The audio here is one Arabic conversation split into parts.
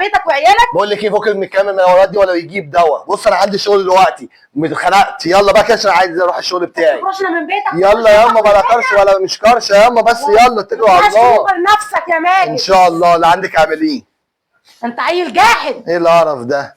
بيتك وعيالك. بقول لك ايه، فكك من الكلام المناورات دي ولا يجيب دواء. بص انا عندي شغل دلوقتي، اتخنقت. يلا بقى كده عشان عايز اروح الشغل بتاعي. تخرجنا من بيتك. يلا ياما، بلا كرش ولا مش كرش ياما، بس يلا اتكلوا على الله. نفسك يا ماجد ان شاء الله. اللي عندك اعمليه. انت عيل جاحد. ايه القرف ده؟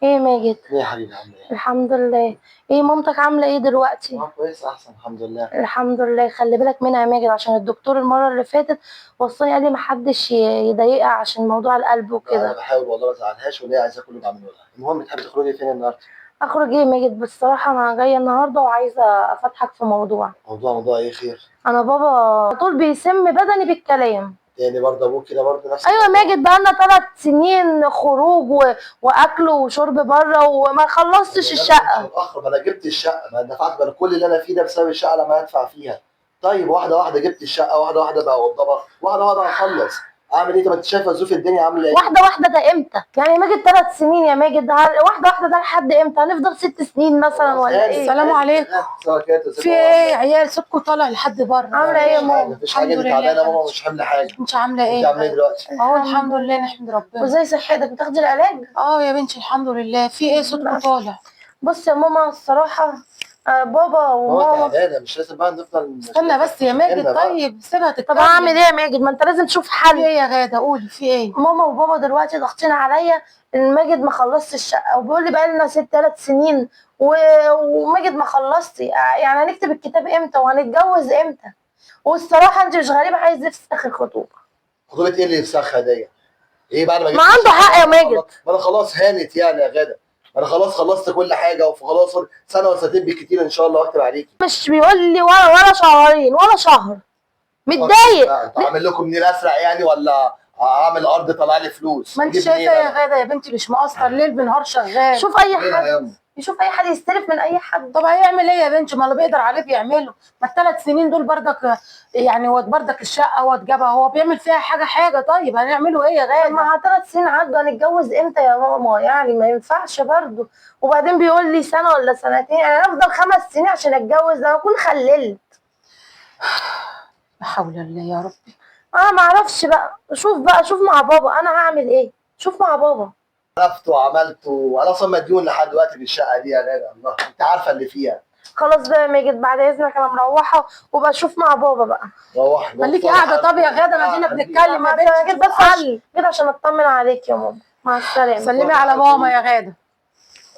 ايه يا ماجد؟ ايه يا حبيبي عامله ايه؟ الحمد لله. ايه مامتك عامله ايه دلوقتي؟ كويس احسن الحمد لله. الحمد لله. خلي بالك منها يا ماجد، عشان الدكتور المره اللي فاتت وصاني قال لي محدش يضايقها عشان موضوع القلب انا وكده. بحاول والله ما ازعلهاش، واللي هي عايزاه كله بعمله لها. المهم تحبي تخرجي فين النهارده؟ اخرج ايه يا ماجد؟ بصراحه انا جايه النهارده وعايزه افتحك في موضوع. موضوع ايه؟ خير. انا بابا على طول بيسم بدني بالكلام. تاني برضه ابوك كده برضه نفس ايوه يا ماجد، بقالنا 3 سنين خروج واكل وشرب بره وما خلصتش الشقه. متاخر، ما انا جبت الشقه، ما انا دفعت، ما انا كل اللي انا فيه ده بسبب الشقه لما ادفع فيها. طيب واحده واحده جبت الشقه، واحده واحده بقى وضبها، واحده واحده هخلص. اعمل ايه؟ طب انت شايفه ظروف الدنيا عامله ايه؟ واحده واحده ده امتى؟ يعني يا ماجد 3 سنين يا ماجد، واحده واحده ده لحد امتى؟ هنفضل 6 سنين مثلا ولا ايه؟ السلام عليكم. في ايه عيال؟ صوتكم طالع لحد بره. عامله ايه يا ماما؟ مفيش حاجه، انت تعبانه ماما؟ مش حامله حاجه. انت عامله ايه؟ انت عامله ايه دلوقتي؟ اهو الحمد لله نحمد ربنا. وازاي صحتك؟ بتاخدي العلاج؟ اه يا بنتي الحمد لله. في ايه صوتكم طالع؟ بص يا ماما الصراحه بابا وماما. تعبانه، مش لازم بقى نفضل. استنى بس يا ماجد، طيب سيبها تتكلم. طب هعمل ايه يا ماجد؟ ما انت لازم تشوف في حل. ايه يا غاده؟ قولي في ايه. ماما وبابا دلوقتي ضاغطين عليا ان ماجد ما خلصش الشقه، وبيقول لي بقى لنا 3 سنين وماجد ما خلصتي. يعني هنكتب الكتاب امتى وهنتجوز امتى؟ والصراحه انت مش غريبه، عايز تفسخ الخطوبه. خطوبه ايه اللي يفسخها دي؟ ايه بعد ما ما عنده حق يا ماجد. ما انا خلاص هانت يعني يا غاده. انا خلاص خلصت كل حاجه، وخلاص سنه ولا سنتين بالكتير ان شاء الله واكتب عليكي. مش بيقول لي ولا شهرين ولا شهر. متضايق. اعمل لكم منين اسرع يعني، ولا اعمل ارض طلع لي فلوس؟ ما انت شايفه يا غاده يا بنتي مش مقصر ليل بنهار شغال. شوف اي حد يشوف اي حد يستلف من اي حد. طب هيعمل ايه يا بنتي؟ ما اللي بيقدر عليه بيعمله. ما ال3 سنين دول بردك يعني هو بردك الشقه هو اتجابها، هو بيعمل فيها حاجه. طيب هنعمله ايه يا غاده؟ ما 3 سنين عدوا، هنتجوز امتى يا ماما؟ يعني ما ينفعش برضه. وبعدين بيقول لي سنه ولا سنتين، يعني انا افضل 5 سنين عشان اتجوز؟ ده انا اكون خللت. لا حول الله يا ربي. انا ما اعرفش بقى. شوف مع بابا انا هعمل ايه. شوف مع بابا. عرفت وعملت، وانا اصلا مديون لحد دلوقتي في الشقه دي يا غاده. الله انت عارفه اللي فيها. خلاص بقى يا ماجد، بعد اذنك انا مروحه وبشوف مع بابا بقى. روح خليكي قاعده. طب يا غاده ما دينا بنتكلم يا بنتي. جيت بس كده عشان اطمن عليك يا ماما. مع السلامه. سلمي على ماما يا غاده.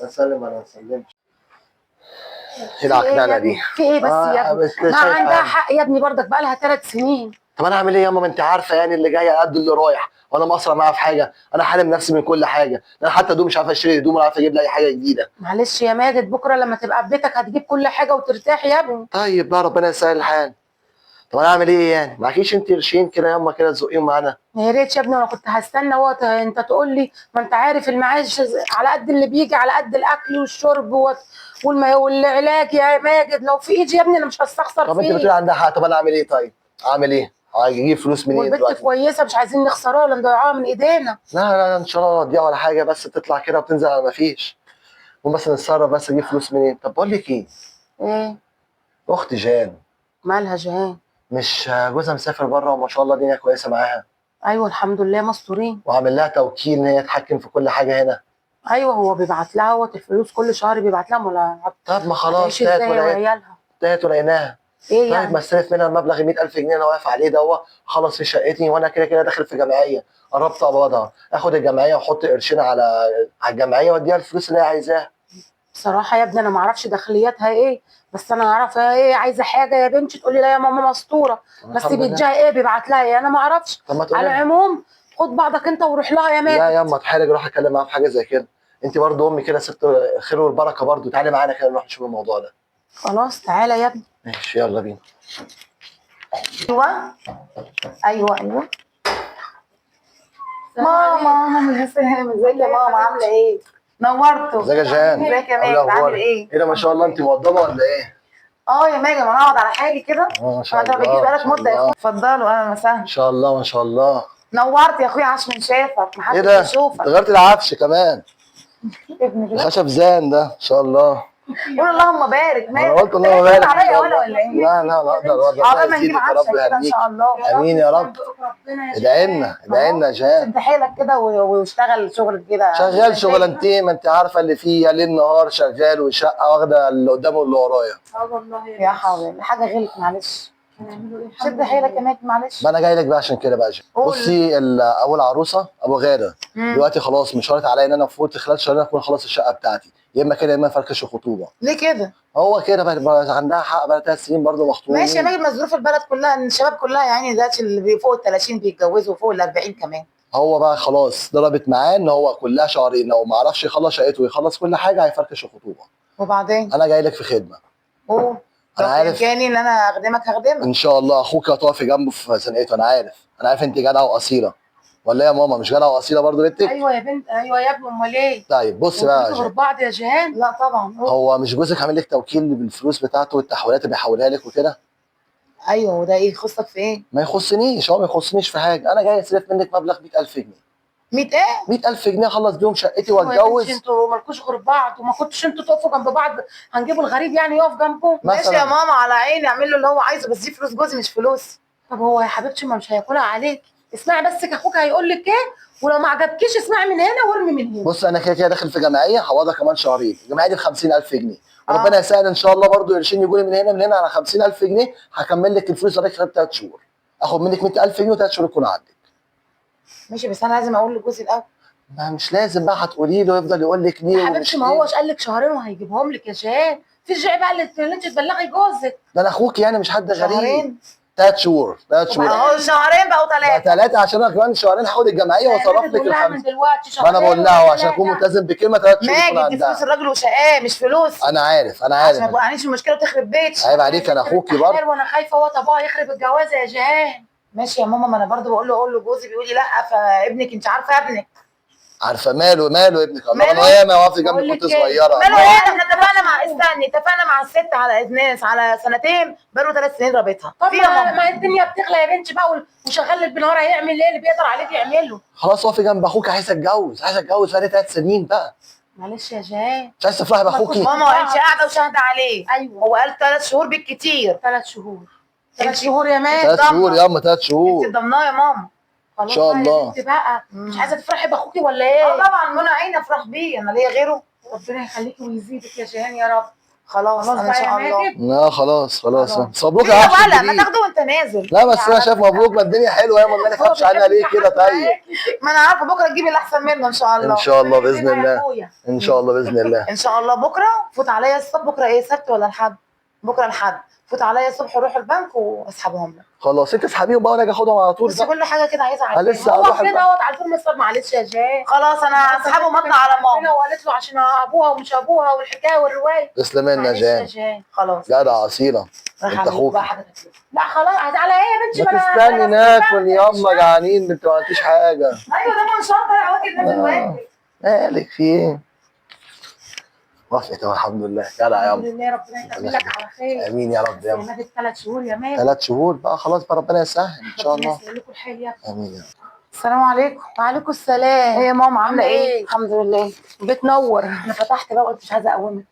اسلم. انا ما اسلمش. ايه العكنانه دي؟ في ايه بس يا ابني؟ ما عندها حق يا ابني، بردك بقى لها 3 سنين. طب انا اعمل ايه يا ماما؟ انت عارفه يعني اللي جاي على قد اللي رايح، وانا مقصر معاها في حاجه؟ انا حارم نفسي من كل حاجه. انا حتى هدوم مش عارف اشتري هدوم ولا عارف اجيب لي اي حاجه جديده. معلش يا ماجد، بكره لما تبقى في بيتك هتجيب كل حاجه وترتاح يا ابني. طيب بقى ربنا يسهل الحال. طب انا اعمل ايه يعني؟ معكيش انت قرشين كده ياما كده تزقيهم معانا؟ يا ريت يا ابني، انا كنت هستنى وقت انت تقول لي. ما انت عارف المعاش على قد اللي بيجي، على قد الاكل والشرب والعلاج يا ماجد. لو في ايدي يا ابني انا مش هستخسر فيه. طب انت بتقولي عندها حق، طب انا اعمل ايه طيب؟ اعمل ايه؟ هجيب فلوس منين والبنت دلوقتي؟ كويسه، مش عايزين نخسرها ولا نضيعها من ايدينا. لا ان شاء الله لا تضيع ولا حاجه، بس تطلع كده وتنزل على ما فيش. بس نتصرف، بس اجيب فلوس منين؟ طب بقول لك ايه؟ ايه؟ اختي جان. مالها جهان؟ مش جوزها مسافر بره وما شاء الله الدنيا كويسه معاها؟ ايوه الحمد لله مستورين. وعامل لها توكيل ان هي تتحكم في كل حاجه هنا. ايوه هو بيبعت لها الفلوس كل شهر بيبعت لها. طب ما خلاص وعيالها تاهت ولقيناها. ايه طيب يعني؟ ما استلف منها المبلغ 100,000 جنيه انا واقف عليه ده، خلص في شقتي، وانا كده كده داخل في جمعيه قربت اقبضها، اخد الجمعيه واحط قرشين على الجمعيه واديها الفلوس اللي هي عايزاها. بصراحه يا ابني انا ما اعرفش داخلياتها ايه، بس انا اعرفها ايه عايزه حاجه يا بنتي تقول لي لا يا ماما مستوره، بس بيديها ايه بيبعت لها ايه انا ما اعرفش. على العموم خد بعضك انت وروح لها يا ماجد. لا يا اما اتحرج اروح اتكلم معاها في حاجه زي كده. انت برضه امي كده ست الخير والبركه، برضه تعالي معانا كده نروح نشوف الموضوع ده. خلاص تعالى يا ابني. ماشي يلا بينا. ايوه ماما ازيك يا ماما؟ عامله ايه؟ نورتوا. ازيك يا جان؟ ازيك يا ماجد؟ عامل ايه؟ ايه ده ما شاء الله انت موضبه ولا ايه؟ يا ماجد ما انا اقعد على حالي كده. ما شاء الله. ما انت ما بتجيش بقالك مده يا اخويا. اتفضلوا اهلا وسهلا. ما شاء الله ما شاء الله. نورت يا اخويا، عاش من شافك، محدش ايه ده؟ يشوفك. غيرت العفش كمان. ابني كده الخشب زان ده ما شاء الله. قول اللهم بارك. انا قلت اللهم بارك ان عليا شاء ولا الله. ايه؟ لا لا اقدر عقبال ربنا ما نجيب يزيدك يا عفشه رب كده ان ويهنيك. شاء الله. امين يا رب. ربنا يا ادعي جماعة. لنا ادعي لنا يا جان. شد حيلك كده واشتغل شغل كده. شغال شغلانتين، ما انت عارفه اللي فيها ليل نهار شغال، وشقه واخده اللي قدامه واللي ورايا. والله يا حول حاجه غلط معلش. هنعمله ايه؟ شد حيلك يا ماجد معلش. ما انا جاي لك بقى عشان كده بقى يا جان. قول. بصي اول عروسه ابو غاده دلوقتي خلاص مش شرط عليا ان انا فوت خلال شهرين اكون خلاص الشقه بتاعتي، يا اما كده يا اما فركش الخطوبه. ليه كده؟ هو كده بقى عندها حق بقى 3 سنين برضه مخطوبه. ماشي يا ماجد، ما ظروف البلد كلها ان الشباب كلها يعني دلوقتي اللي فوق ال 30 بيتجوزوا وفوق ال 40 كمان. هو بقى خلاص ضربت معاه ان هو كلها شهرين لو ما عرفش يخلص شقته ويخلص كل حاجه هيفركش الخطوبه. وبعدين؟ انا جاي لك في خدمه. قول. أنا لو عارف. كاني ان انا اخدمك هخدمك. ان شاء الله اخوك هتقفي جنبه في زنقته. انا عارف انت جدعه واصيله. ولا يا ماما مش جدعه واصيله برضه بنتك؟ ايوه يا بنت، ايوه يا ابني، امال ايه؟ طيب بص بقى يا غير جان. بعض يا جيهان. لا طبعا. هو مش جوزك عامل لك توكيل بالفلوس بتاعته والتحويلات اللي بيحولها لك وكده؟ ايوه، وده ايه يخصك في ايه؟ ما يخصنيش، هو ما يخصنيش في حاجه. انا جاي اصرف منك مبلغ 100,000 جنيه. 100 ايه؟ 100,000 جنيه اخلص بيهم شقتي ايوه يا واتجوز. بنتي، انتوا مالكوش غير بعض، وما كنتش انتوا تقفوا جنب بعض؟ هنجيبوا الغريب يعني يقف جنبكم؟ ماشي مثلاً. يا ماما، على عيني، اعمل له اللي هو عايزه، بس دي فلوس جوزي مش فلوس. طب هو يا حبيبتي ما مش هياكلها عليك. اسمعي بس اخوك هيقول لك ايه، ولو ما عجبكيش اسمعي من هنا وارمي من هنا. بص انا كده كده داخل في جمعيه هقعدها كمان شهرين، الجمعيه دي ب 50,000 جنيه. وربنا يسهل ان شاء الله برضه قرشين يجوا لي من هنا على 50,000 جنيه، هكمل لك الفلوس عليك خلال 3 شهور. اخد منك 100,000 جنيه و3 شهور يكون عندك. ماشي، بس انا لازم اقول لجوزي الاول. ما مش لازم بقى هتقولي له يفضل يقول لك ليه يا حبيبتي ما هوش قال لك شهرين وهيجيبهم لك يا جيهان؟ في داعي بقى اللي انت تبلغي جوزك. ده انا اخوك يعني مش حد غريب. شهرين؟ 3 شهور 3 شهور. اهو شهرين بقوا بقى 3. 3 عشان انا كمان شهرين هاخد الجمعيه واصرف لك من الخمسه. دلوقتي ما انا شهرين بقول لها ولا عشان اكون ثلاثة. ملتزم بكلمه 3 شهور يكون ماجد دي فلوس عندها. الراجل وشقاه مش فلوس. انا عارف عشان ما يبقاش مشكله وتخرب بيتي. عيب عليك انا اخوكي برضه. حلو، وانا خايفه هو طبعا يخرب الجوازه يا جيهان. ماشي يا ماما، ما انا برضه بقول له جوزي بيقول لي لا، فابنك انت عارفه ابنك. عارفه ماله ابنك؟ الله ماله؟ انا ياما واقف بقول جنبك لك كنت إيه؟ صغيره. ماله ايه؟ احنا اتفقنا مع الست على ناس على سنتين، بقاله 3 سنين رابطها. طب في يا ماما. ما الدنيا بتغلى يا بنتي بقى، وشغال بالنهار هيعمل ايه؟ اللي بيقدر عليه بيعمله. خلاص واقفي جنب اخوك، عايز اتجوز بقالي 3 سنين بقى. معلش يا جيهان. مش عايز تفرحي باخوكي؟ ماما انت قاعده وشاهده عليه. ايوه هو قال 3 شهور بالكتير. 3 شهور. 3 شهور يا مان. 3 شهور ياما 3 انت شهور ضمناه يا ماما. ان شاء الله. انت بقى مش عايزه تفرحي باخوكي ولا ايه؟ اه طبعا، منى عيني افرح بيه، انا ليا غيره. ربنا يخليكي ويزيدك يا جيهان يا رب. خلاص انا ان بقى يا شاء الله. ماجد. لا خلاص خلاص. بس مبروك ليه يا يا عفش ولا ما الجديد. تاخده وانت نازل. لا بس انا شايف مبروك، ما الدنيا حلوه يا ما تخافش عنها ليه كده؟ طيب ما انا عارفه بكره تجيبي اللي احسن منه ان شاء الله. ان شاء الله باذن يا الله. أخويا. ان شاء الله باذن الله. ان شاء الله بكره فوت عليا الصبح. بكره ايه، سبت ولا الحد؟ بكره الحد. فوت عليا الصبح وروح البنك واسحبهم لك. خلاص انت اسحبيهم بقى وانا اجي اخدهم على طول بس بقى. كل حاجه كده عايزه أنا لسه اعرفها. هروح هو فين البنك. اهوت على طول مصر؟ معلش يا جيهان. خلاص انا هسحبهم واطلع على ماما. وقالت له عشان ابوها ومش ابوها والحكايه والروايه. تسلم لنا معلش يا جان. جيهان. خلاص. جدع اصيله. راح انت عليك اخوك. بقى حضرتك. لا خلاص، على ايه يا بنتي؟ ما أنا تستني ناكل بعمل ياما جعانين انت ما عملتيش حاجه. ايوه ده منشط يا واكل ده الواجب. مالك في ايه؟ وافقت اهو الحمد لله. جدع الحمد ياما. لله، ربنا يكملك على خير. امين يا رب يا ياما. ماجد 3 شهور يا ماجد. 3 شهور بقى خلاص بقى ربنا يسهل ان شاء ربنا الله. يسهل لكم الحال يا ابني. امين يا رب. السلام عليكم. وعليكم السلام. ايه يا ماما عامله عاملة ايه؟ إيه؟ الحمد لله. بتنور. انا فتحت بقى وقلت مش عايزه اقومك.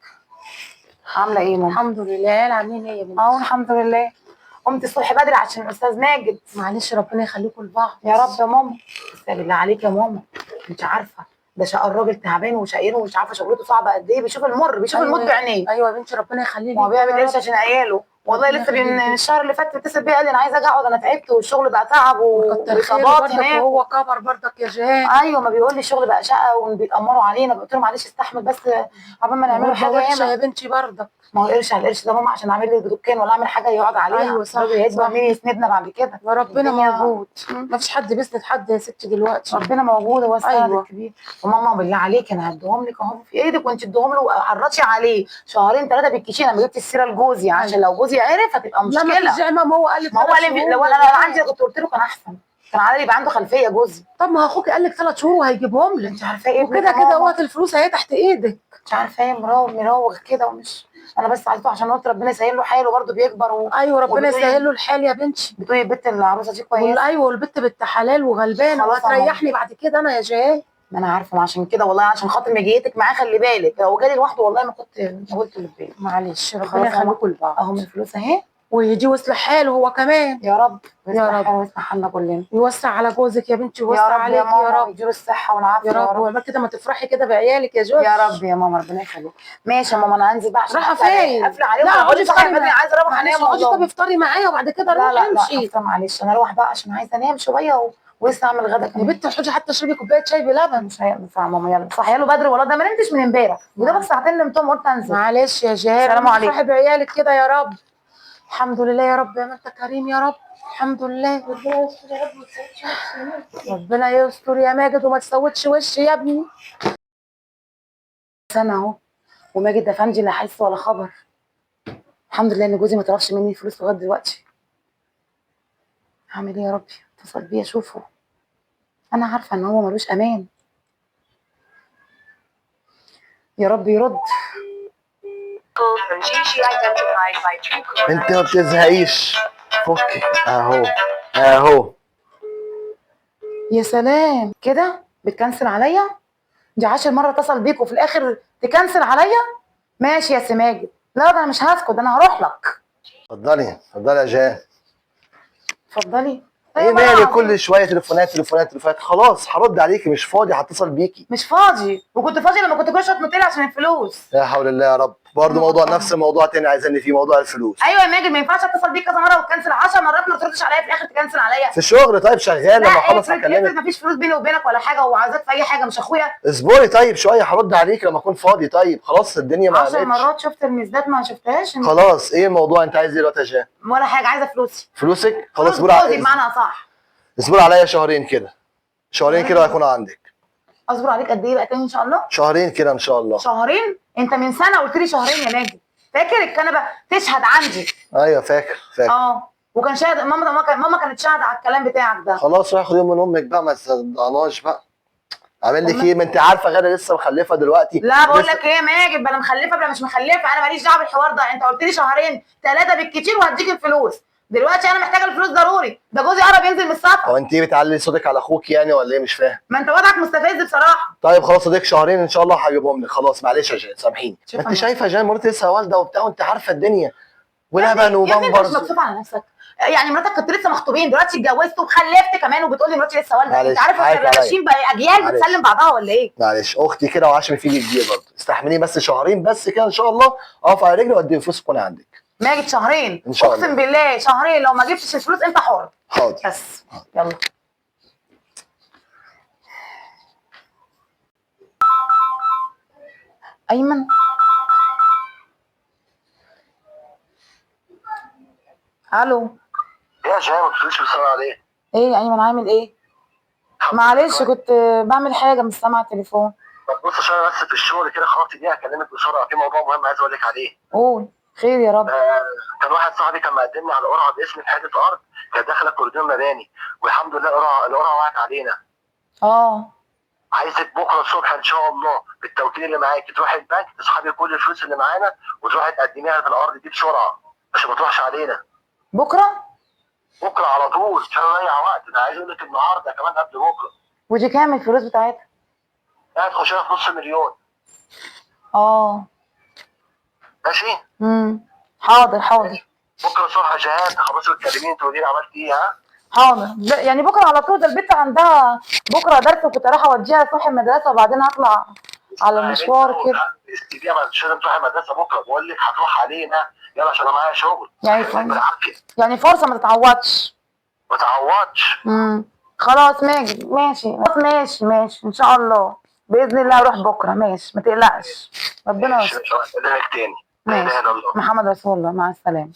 عامله ايه يا ماما؟ الحمد لله. عاملين ايه يا بنتي؟ اهو الحمد لله. قمت الصبح بدري عشان الاستاذ ماجد. معلش ربنا يخليكم لبعض. يا رب يا ماما. استغفر الله عليك يا ماما. انت عارفه ده شقى الراجل تعبان وشقيان ومش عارفه شغلته صعبه قد ايه، بيشوف الموت بعينيه. ايوه يا بنتي، ربنا يخليه هو ليك بيعمل يا قرش رب. عشان عياله. والله ربنا لسه يخليك. من الشهر اللي فات اتصل بيا قال لي انا عايزه اجي اقعد، انا تعبت والشغل بقى تعب كتر خيره واصابات برضك، هناك. وهو كبر برضك يا جيهان. ايوه، ما بيقول لي الشغل بقى شقه وبيتامروا علينا. قلت له معلش استحمل بس عقبال ما نعمله حاجه وحشه يا ياما. بنتي برضك. ما هو قرش على القرش ده ماما، عشان اعمل لي دكان ولا اعمل حاجه يقعد عليها. أيوة صح، الراجل هيتبع صح. مين يسندنا بعد كده؟ وربنا الدنيا- موجود. ما فيش حد بيسند حد يا ستي دلوقتي. ربنا موجود، هو السند أيوة. الكبير. وماما بالله عليك انا هديهم لك اهو في ايدك، وانت تديهم له وعرضي عليه شهرين 3 بالكتير. انا ما جبت السيره لجوزي عشان لو جوزي عرف هتبقى لا ما فيش مشكله. زي ما هو قال لك. ما هو 3 قال لي شهور لو يا انا جيهان. عندي كنت قلت له كان احسن، كان علي يبقى عنده خلفيه جوزي. طب ما اخوك قال لك 3 شهور وهيجيبهم لك. انت عارفه ايه وكده كده وقت الفلوس اهي تحت ايدك. مش عارفه ايه مراوغ كده ومش. انا بس عايزته عشان قلت ربنا يسهل له حاله برضه بيكبر ايوه ربنا وبتقولي- يسهل له الحال يا بنتي. بتقولي البت العروسه دي كويسه. ايوه والبت بنت حلال وغلبانه خلاص وهتريحني بعد كده انا يا جيهان. ما انا عارفه، ما عشان كده والله، عشان خاطر مجيتك معاه خلي بالك، لو جالي لوحده والله ما كنت قلت اللي في بالي. معلش ربنا خلاص يخليكم لبعض. اهو من الفلوس اهي. ويجي ويصلح حاله هو كمان يا رب يا رب. ويصلح حالنا كلنا. يوسع على جوزك يا بنتي، يوسع يا رب عليك يا ماما، يا رب ويديله الصحه والعافيه يا رب. وعمال كده ما تفرحي كده بعيالك يا جوز. يا رب يا ماما، ربنا يخليك. ماشي يا ماما، انا هنزل بقى عشان رايحه فين؟ قافله عليهم. لا اقعدي صحي افطري بدري، عايزه اروح انام اقعدي. طب والله. افطري معايا وبعد كده لا روحي لا لا امشي. افطر، معلش انا اروح بقى عشان عايزه انام شويه ولسه اعمل غدا يا كمان. بنتي اقعدي حتى اشربي كوبايه شاي بلبن. مش هينفع ماما، يلا صحي له بدري والله، ده ما نمتش من امبارح، وده بس ساعتين نمتهم قلت انزل. معلش يا جهاد، سلام عليكم. افرحي بعيالك كده يا رب. الحمد لله يا رب، يا ما انت كريم يا رب. الحمد لله. ربنا يستر يا ماجد وما تسودش وشي يا ابني. سنه اهو وماجد افندي لا حس ولا خبر. الحمد لله ان جوزي ما طلبش مني فلوس لغايه دلوقتي. هعمل ايه يا ربي؟ اتصل بيه اشوفه. انا عارفه ان هو ملوش امان. يا رب يرد. انت ما بتزهقيش. فكي اهو اهو. يا سلام كده بتكنسل عليا؟ دي 10 مرة اتصل بيك وفي الاخر تكنسل عليا؟ ماشي يا سي ماجد. لا ده انا مش هسكت، انا هروح لك. اتفضلي اتفضلي يا جان. اتفضلي. ايه مالي كل شويه تليفونات تليفونات تليفونات؟ خلاص هرد عليكي، مش فاضي هتصل بيكي. مش فاضي، وكنت فاضي لما كنت كل شويه تنطلي عشان الفلوس. لا حول الله يا رب. برضه موضوع نفس الموضوع تاني عايزاني فيه، موضوع الفلوس. ايوه يا ماجد، ما ينفعش اتصل بيك كذا مره وتكنسل 10 مرات ما تردش عليا في الاخر تكنسل عليا. في الشغل طيب شغال، لما اخلص افرض هكلمك. مفيش فلوس بيني وبينك ولا حاجه وعايزاك في اي حاجه، مش اخويا؟ اصبري طيب شويه هرد عليك لما اكون فاضي. طيب خلاص الدنيا ما 10 قامتش. مرات شفت الميزات ما شفتهاش. خلاص ايه الموضوع؟ انت عايز ايه دلوقتي يا جان؟ ولا حاجه، عايزه فلوسي. فلوسك؟ خلاص فلوس اصبري جوزي بمعنى اصح. اصبري عليا شهرين كده. شهرين كده هيكون عندك. اصبر عليك قد ايه بقى تاني ان شاء الله؟ شهرين كده ان شاء الله. شهرين؟ انت من سنه قلت لي شهرين يا ماجد. فاكر الكنبه تشهد عندي؟ ايوه فاكر فاكر. وكان شاهد ماما كانت شاهده على الكلام بتاعك ده. خلاص روح خد يوم من امك بقى، ما تصدعناش بقى. عامل لك ايه؟ ما انت عارفه غاده لسه مخلفه دلوقتي. لا بقول لك ايه يا ماجد، بلا مخلفه بلا مش مخلفه، انا ماليش دعوه بالحوار ده. انت قلت لي شهرين 3 بالكتير وهديك الفلوس. دلوقتي انا محتاجه الفلوس ضروري، ده جوزي قرب ينزل من السفر. هو انت بتعلي صوتك على اخوك يعني ولا ايه؟ مش فاهم. ما انت وضعك مستفز بصراحه. طيب خلاص اديك شهرين ان شاء الله هجيبهم لك. خلاص معلش يا جان سامحيني. شوف انت أنا- شايفه يا جان مراتي لسه والده وبتاع، وانت عارفه الدنيا ولبن يا ابني انت مش وبامبرز. مكسوف على نفسك؟ يعني مراتك كنتوا لسه مخطوبين، دلوقتي اتجوزت وخلفت كمان وبتقول لي مراتي لسه والده. معلش، انت عارف حقك احنا عليا. ماشيين بقى اجيال معلش. بتسلم بعضها ولا ايه؟ معلش اختي كده وعشمي فيك كبير برضه. استحملي بس شهرين بس كده ان شاء الله اقف على رجلي وادي الفلوس تكون عندك. ماجد شهرين إن شاء الله. اقسم بالله شهرين، لو ما جبتش الفلوس انت حر. حاضر. بس يلا. ايمن. الو. يا جان ما تقوليش بسرعه ليه؟ ايه يا ايمن عامل ايه؟ معلش كنت بعمل حاجه مش سامعه التليفون. طب بص عشان انا بس في الشغل كده خلاص دي هكلمك بسرعه في موضوع مهم عايز اقول لك عليه. قول. خير يا رب. كان واحد صاحبي كان مقدم لي على قرعه باسم في حته ارض كانت داخله كوردون مباني، والحمد لله القرعه وقعت علينا. عايزك بكره الصبح ان شاء الله بالتوكيل اللي معاكي تروحي البنك تسحبي كل الفلوس اللي معانا وتروحي تقدميها في الارض دي بسرعه عشان ما تروحش علينا. بكره؟ بكره على طول مش هنضيع وقت. انا عايز اقول لك النهارده كمان قبل بكره. ودي كام الفلوس بتاعتها؟ هتخش لها في نص مليون. ماشي؟ حاضر حاضر. بكره الصبح يا جهاد خلاص تكلميني تقولي لي عملت ايه. ها؟ حاضر. يعني بكره على طول؟ ده البنت عندها بكره درس وكنت رايحه اوديها الصبح المدرسه وبعدين هطلع على مشوار كده. استديها مش لازم تروحي المدرسه بكره، بقول لك هتروح علينا يلا عشان انا معايا شغل. يعني فرصه ما تتعوضش. ما تعوضش. خلاص ماجد ماشي. ماشي ان شاء الله باذن الله اروح بكره. ماشي ما تقلقش. ربنا يستر. قدامك تاني. ماشي. محمد رسول الله. مع السلامه.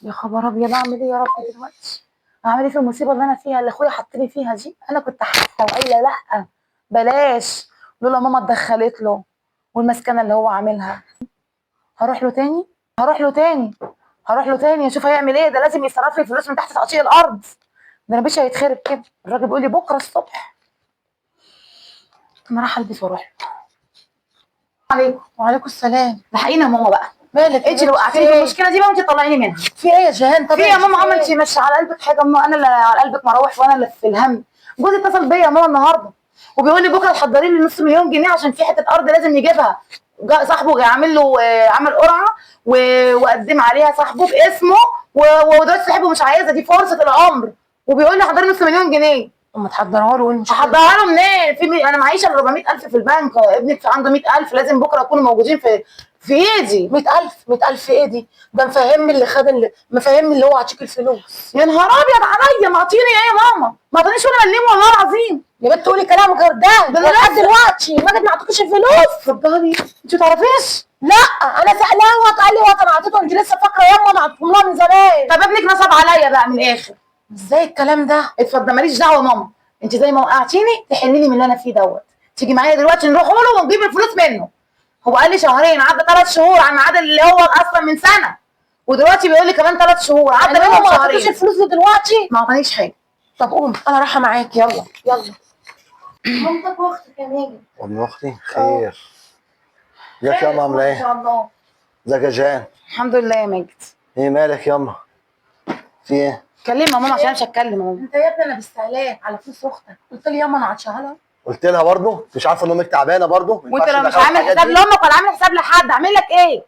يا خبر ابيض، اعمل ايه يا رب دلوقتي؟ اعمل ايه في المصيبه اللي انا فيها اللي اخويا حطني فيها دي؟ انا كنت حاسه وقايله لا بلاش، لولا ماما اتدخلت له والمسكنه اللي هو عاملها. هروح له تاني اشوف هيعمل ايه. ده لازم يصرف لي فلوس من تحت تقطيع الارض. ده انا باشا هيتخرب كده. الراجل بيقول لي بكره الصبح. انا رايحه البس واروح له. عليكم. وعليكم السلام. لحقينا ماما بقى. مالك انت اللي وقعتيني في المشكله دي بقى وانت طلعيني منها. في ايه يا جيهان؟ طب في يا ماما عمل انت مش على قلبك حاجه؟ اما انا اللي على قلبك مروح وانا اللي في الهم. جوزي اتصل بيا يا ماما النهارده وبيقول لي بكره تحضري لي نص مليون جنيه عشان في حته ارض لازم يجيبها. صاحبه جاي عامل له عمل قرعه وقدم عليها صاحبه باسمه ودلوقتي صاحبه مش عايزها، دي فرصه العمر، وبيقول لي حضري نص مليون جنيه. اما تحضرها له وين؟ هحضرها له منين؟ انا معيشه ال 400,000 في البنك، ابنك عنده 100,000 لازم بكره يكونوا موجودين في ايدي. 100,000 100,000 ايه دي؟ ده مفهمني اللي خد مفهمني اللي هو هتشيك الفلوس. يا نهار ابيض عليا، معطيني ايه يا ماما؟ ما اعطانيش ولا مليم والله العظيم. يا بنت تقولي كلام غير ده انا لحد دلوقتي ماجد ما عطوكيش الفلوس. اتفضلي. انت تعرفيش؟ لا انا سالاه قال لي وقت انا عطيته. انت لسه فاكره ياما انا عطيتهم لها من زمان. طب ابنك نصب عليا بقى من الاخر. ازاي الكلام ده؟ اتفضل ماليش دعوه يا ماما، انت زي ما وقعتيني تحلي لي من اللي انا فيه دوت. تيجي معايا دلوقتي نروح له ونجيب الفلوس منه. هو قال لي شهرين، عدى 3 شهور عن الميعاد اللي هو اصلا من سنه، ودلوقتي بيقول لي كمان 3 شهور، عدى يعني هو منهم ما عطوكيش شهرين. الفلوس دلوقتي؟ ما عطانيش حاجه. طب قوم انا رايحه معاك. يلا يلا. مامتك واختك يا ماجد. ام اختي خير. ازيك يا ماما عامله ان ايه؟ شاء الله. ازيك يا جان؟ الحمد لله يا ماجد. ايه مالك ياما؟ في ايه؟ كلمي يا ماما عشان مش هتكلم يا ماما. انت يا ابني انا بستعلاك على فلوس اختك، قلت لي ياما انا عطشها لها. قلت لها برضه مش عارفه ان امك تعبانه برضه. وانت لو مش عامل حساب لامك ولا عامل حساب لحد اعمل لك ايه؟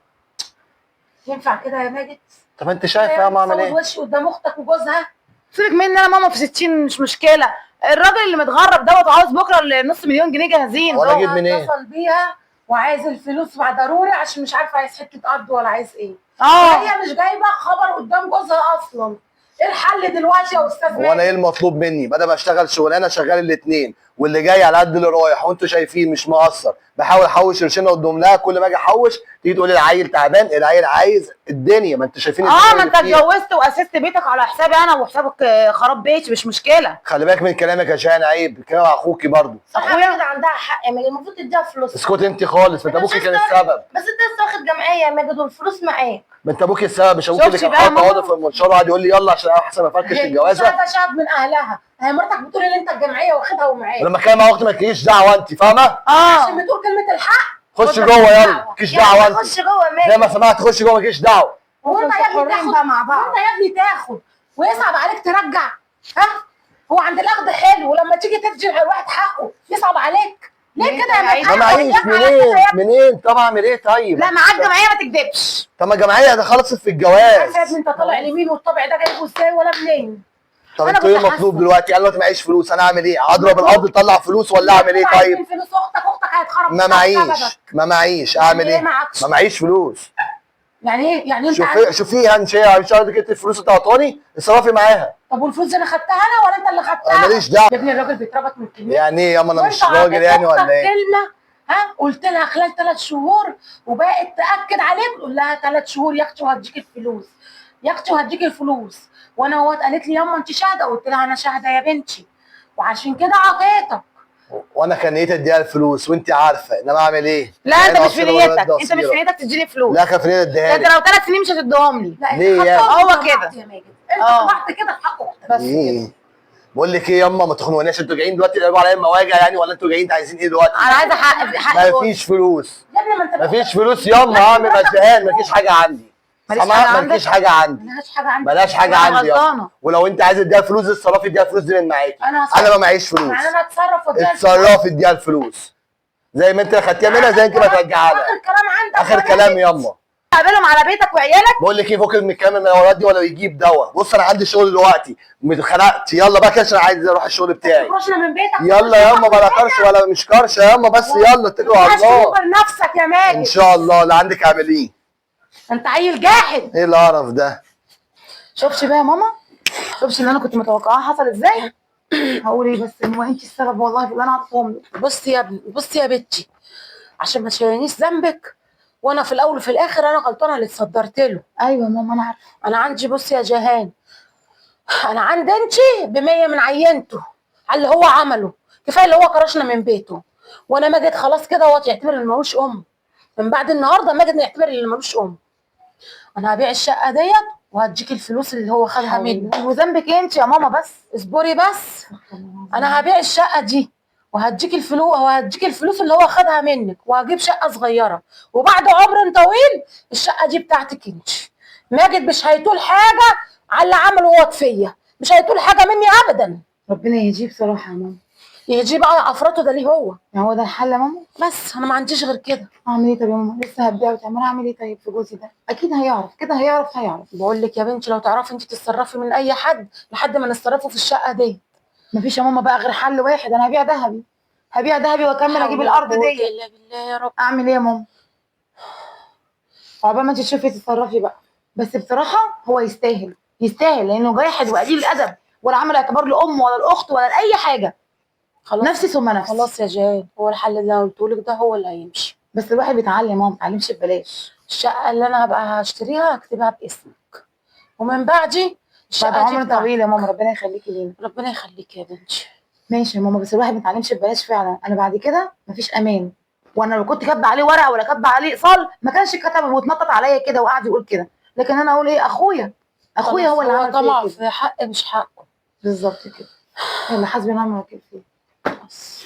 ينفع كده يا ماجد؟ طب انت شايفه يا ماما اعمل ايه؟ وشي قدام اختك وجوزها. سيبك مني انا ماما، في 60 مش مشكله. الراجل اللي متغرب دوت عاوز بكره النص مليون جنيه جاهزين. ولا اجيب منين؟ اتصل بيها وعايز الفلوس مع ضروري عشان مش عارفه عايز حته ارض ولا عايز ايه. هي مش جايبه خبر قدام جوزها اصلا. ايه الحل دلوقتي يا استاذ ماجد؟ هو انا ايه المطلوب مني؟ بدل ما اشتغل شغلانه شغال الاثنين، واللي جاي على قد اللي رايح، وانتوا شايفين مش مقصر. بحاول احوش قرشين قدام لها، كل ما اجي احوش تيجي تقول لي العيل تعبان، العيل عايز الدنيا. ما انتوا شايفين ما انت اتجوزت واسست بيتك على حسابي انا وحسابك خراب بيتي، مش مشكله. خلي بالك من كلامك يا جان، عيب كلام اخوكي برضه. اخويا عندها حق يا ماجد، المفروض تديها فلوس. اسكتي انت خالص، ما انت ابوكي كان السبب. بس انت لسه واخد جمعيه يا ماجد والفلوس معاك. ما انت ابوكي السبب، مش ابوكي اللي شفتي كان بقى حاطط ماما؟ عقده في المنشار وقعد يقول لي يلا عشان احسن افركش الجوازه. ده شاب من اهلها. هي مراتك بتقول ان انت الجمعيه واخدها ومعاك. ولما كان مع اختي ما تجيش دعوه انت، فاهمه؟ عشان بتقول كلمه الحق. خش جوه يلا، مالكيش دعوه انت. خش جوه يا زي ماجد. ما سمعت خش جوه مالكيش دعوه. وانت يا ابني تاخد بقى مع بعض. وانت يا ابني تاخد ويصعب عليك ترجع. ها؟ هو عند الاخذ حلو ولما تيجي ترجع الواحد حقه يصعب عليك. ليه كده يا ماجد؟ ما معيش منين؟ طب اعمل ايه طيب؟ لا معاك جمعيه ما تكدبش. طب ما الجمعيه ده خلصت في يا الجواز. ابني انت طالع اليمين والطبع ده جايبه ازاي ولا منين؟ طب أنا انتوا ايه كنت المطلوب حاسة. دلوقتي؟ انا دلوقتي معيش فلوس، انا اعمل ايه؟ اضرب الارض اطلع فلوس ولا اعمل ايه طيب؟ فلوس اختك هيتخرب. ما معيش اعمل يعني ايه ايه؟ معكش؟ ما معيش فلوس. يعني ايه؟ يعني انت شوفيها انت مش عارفه جبت الفلوس اللي تعطاني اتصرفي معاها. طب والفلوس دي انا خدتها انا ولا انت اللي خدتها؟ انا ماليش دعوه. يا ابني الراجل بيتربط من الكبير. يعني ايه ياما انا مش وانت راجل يعني عطيت ولا أختك ايه؟ كلمه قلت لها خلال 3 شهور وبقت تاكد عليك. قول لها 3 شهور يا اختي وهديك الفلوس. يا اختي وهديك الفلوس. وانا هو قالت لي ياما انت شاهده. قلت لها انا شاهده يا بنتي وعشان كده عطيتك. وانا كان نيتي اديها الفلوس وانت عارفه، انما اعمل ايه؟ لا انت عين مش في قصيرة ولا نيتك، يد انت مش قصيرة. في نيتك تديني فلوس. لا كان في نيتي اديها انت لي. لو 3 سنين مش هتديهم لي. لا ليه انت يعني؟ خدتهم هو وطلعت كده. يا ماجد. انت اه. طلعت كده في حق اختك. بس كده. ايه؟ بقول لك ايه ياما، ما تخنقونيش. انتوا جايين دلوقتي تقلبوا عليا مواجع يعني، ولا انتوا جايين عايزين ايه دلوقتي؟ انا عايزه حق ما فيش فلوس. يا ابني ما انت مفيش فلوس ياما اعمل مشيان، مفيش حاجه عندي. ماليش سامعة؟ حاجة مفيش عندك؟ حاجه عندي. ملهاش حاجه عندك. بلاش حاجه أنا عندي ياما. غلطانة. ولو انت عايز اديها الفلوس اتصرفي اديها الفلوس دي من معاكي. انا ما معيش فلوس. يعني انا اتصرف واديها اتصرفي اديها الفلوس زي ما انت خدتيها منها زي انت ما ترجعها لها. اخر كلام عندك. اخر كلام ياما. قابلهم على بيتك وعيالك. بقول لك ايه، فوق من الكلام المناورات دي ولا يجيب دواء. بص انا عندي شغل دلوقتي اتخنقت، يلا بقى كده عشان عايز اروح الشغل بتاعي. تخرجنا من بيتك. يلا ياما، بلا كرش ولا مش كرش ياما، بس يلا اتكلوا على الله. تكبر نفسك يا ماجد. ان شاء الله اللي عندك اعمليه. انت عيل جاحد. ايه القرف ده؟ شفتي بقى يا ماما؟ شفتي اللي انا كنت متوقعاه حصل ازاي؟ هقول ايه بس ان انت السبب والله في اللي انا عطيتهم لك. بصي يا ابني، بصي يا بنتي، عشان ما تشيلنيش ذنبك وانا في الاول وفي الاخر انا غلطانه اللي اتصدرت له. ايوه يا ماما انا عارفه. انا عندي بصي يا جهان، انا عندي انت ب100 من عينته على اللي هو عمله. كفايه اللي هو كرشنا من بيته. وانا ماجد خلاص كده هو يعتبر اللي ملوش ام. من بعد النهارده ماجد يعتبر اللي ملوش ام. انا هبيع الشقه ديت وهديك الفلوس اللي هو خدها مني. وذنبك انت يا ماما بس. اصبري بس. انا هبيع الشقه دي وهديك الفلوس، وهديك الفلوس اللي هو خدها منك، وهجيب شقه صغيره، وبعد عمر طويل الشقه دي بتاعتك انت. ماجد مش هيطول حاجه على اللي عمله هو فيا، مش هيطول حاجه مني ابدا. ربنا يهديه بصراحه يا ماما. يجي بقى افراطه ده ليه هو. يعني هو ده الحل يا ماما؟ بس انا ما عنديش غير كده. اعمل ايه طب يا ماما؟ لسه هتبيع وتعمل، اعمل ايه طيب في جوزي ده؟ اكيد هيعرف كده، هيعرف. بقول لك يا بنتي لو تعرفي انت تتصرفي من اي حد لحد ما نتصرفوا في الشقه دي. مفيش يا ماما بقى غير حل واحد، انا هبيع ذهبي واكمل اجيب الارض دي. الا بالله يا رب. اعمل ايه يا ماما؟ عقبال ما انت تشوفي تتصرفي بقى. بس بصراحه هو يستاهل لانه جاحد وقليل الادب، ولا عمل اعتبار لام ولا الاخت ولا لاي حاجه. خلاص نفسي ثم نفسي. خلاص يا جان، هو الحل اللي انا قلته لك ده هو اللي هيمشي. بس الواحد بيتعلم يا ماما، ما بيتعلمش ببلاش. الشقه اللي انا هبقى هشتريها هكتبها باسمك، ومن بعدي بعد الشقه دي عمر بتاعتك. طويل يا ماما، ربنا يخليكي لينا. ربنا يخليك يا بنتي. ماشي يا ماما، بس الواحد ما بيتعلمش ببلاش فعلا. انا بعد كده مفيش امان، وانا لو كنت كاتبه عليه ورقه ولا كاتبه عليه ايصال ما كانش كتب واتنطط عليا كده وقعد يقول كده. لكن انا اقول ايه؟ اخويا هو اللي عمل طمع فيا كده. في حق مش حقه. بالظبط كده. يلا حسبي الله ونعم الوكيل فيه. بس.